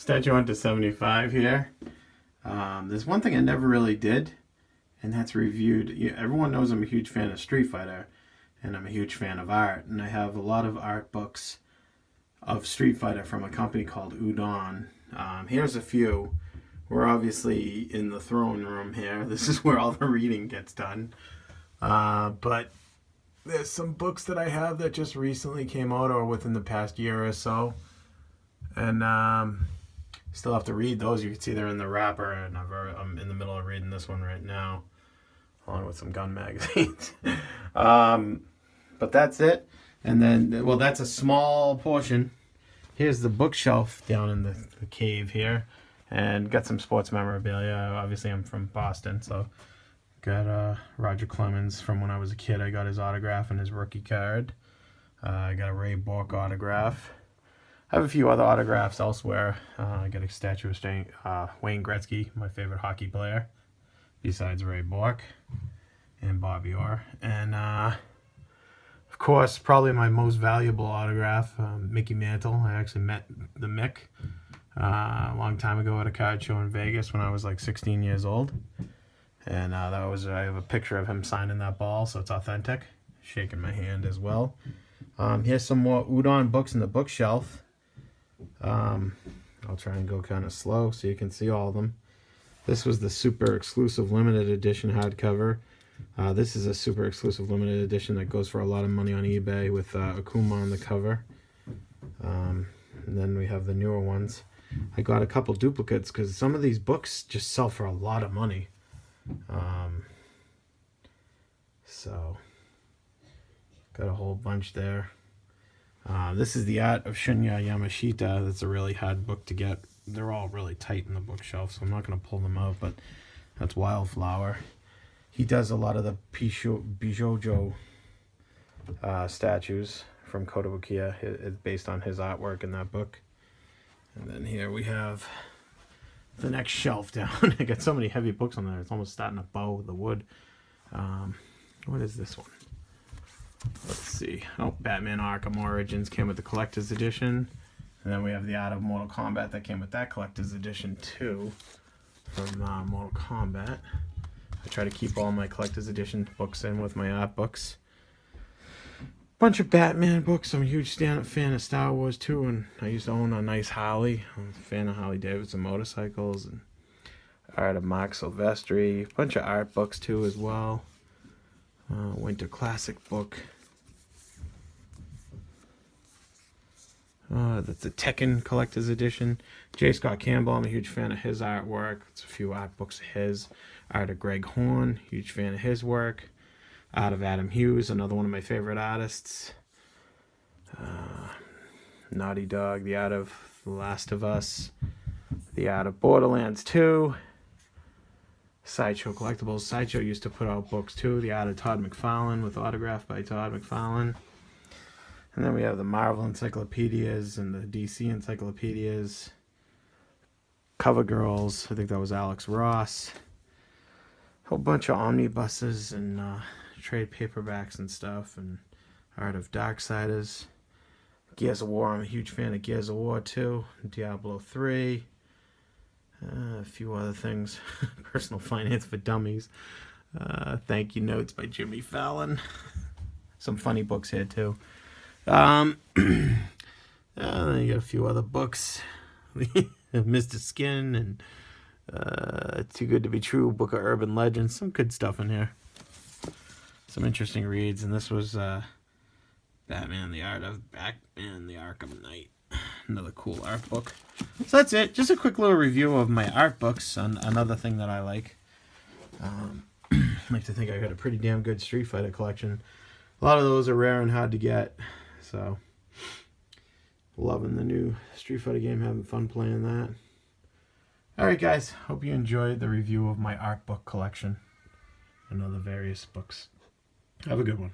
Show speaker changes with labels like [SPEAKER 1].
[SPEAKER 1] StatueHunter75 here. There's one thing I never really did, and that's reviewed. Everyone knows I'm a huge fan of Street Fighter, and I'm a huge fan of art, and I have a lot of art books of Street Fighter from a company called Udon. Here's a few. We're obviously in the throne room here. This is where all the reading gets done. But there's some books that I have that just recently came out or within the past year or so. And still have to read those. You can see they're in the wrapper, and I'm in the middle of reading this one right now, along with some gun magazines. But that's it. And then, well, that's a small portion. Here's the bookshelf down in the cave here, and got some sports memorabilia. Obviously, I'm from Boston, so got Roger Clemens from when I was a kid. I got his autograph and his rookie card. I got a Ray Bork autograph. I have a few other autographs elsewhere. I got a statue of Wayne Gretzky, my favorite hockey player, besides Ray Bork and Bobby Orr. And, of course, probably my most valuable autograph, Mickey Mantle. I actually met the Mick a long time ago at a card show in Vegas when I was like 16 years old. And I have a picture of him signing that ball, so it's authentic. Shaking my hand as well. Here's some more Udon books in the bookshelf. I'll try and go kind of slow so you can see all of them. This was the super exclusive limited edition hardcover. This is a super exclusive limited edition that goes for a lot of money on eBay with Akuma on the cover. And then we have the newer ones. I got a couple duplicates because some of these books just sell for a lot of money. So got a whole bunch there. This is the Art of Yamashita. That's a really hard book to get. They're all really tight in the bookshelf, so I'm not going to pull them out, but that's Wildflower. He does a lot of the Bijoujo statues from Kotobukiya. It's based on his artwork in that book. And then here we have the next shelf down. I got so many heavy books on there. It's almost starting to bow the wood. What is this one? Let's see. Oh, Batman Arkham Origins came with the collector's edition. And then we have the Art of Mortal Kombat that came with that collector's edition too, from Mortal Kombat. I try to keep all my collector's edition books in with my art books. Bunch of Batman books. I'm a huge fan of Star Wars too, and I used to own a nice Harley. I'm a fan of Harley Davidson motorcycles, and Art of Mark Silvestri. Bunch of art books too as well. Winter Classic book. That's a Tekken collector's edition. J. Scott Campbell, I'm a huge fan of his artwork. It's a few art books of his. Art of Greg Horn, huge fan of his work. Art of Adam Hughes, another one of my favorite artists. Naughty Dog, The Art of The Last of Us. The Art of Borderlands 2. Sideshow Collectibles. Sideshow used to put out books too. The Art of Todd McFarlane with autograph by Todd McFarlane. And then we have the Marvel Encyclopedias and the DC Encyclopedias. Cover Girls, I think that was Alex Ross. A whole bunch of omnibuses and trade paperbacks and stuff. And Art of Darksiders. Gears of War, I'm a huge fan of Gears of War too. Diablo 3. A few other things. Personal Finance for Dummies. Thank You Notes by Jimmy Fallon. Some funny books here too. Then you got a few other books. Mr. Skin and Too Good to Be True, Book of Urban Legends. Some good stuff in here. Some interesting reads. And this was Batman, the Art of Batman, the Arkham Knight. Another cool art book. So that's it. Just a quick little review of my art books. Another thing that I like. I like to think I got a pretty damn good Street Fighter collection. A lot of those are rare and hard to get. So, loving the new Street Fighter game. Having fun playing that. Alright guys. Hope you enjoyed the review of my art book collection. And other various books. Have a good one.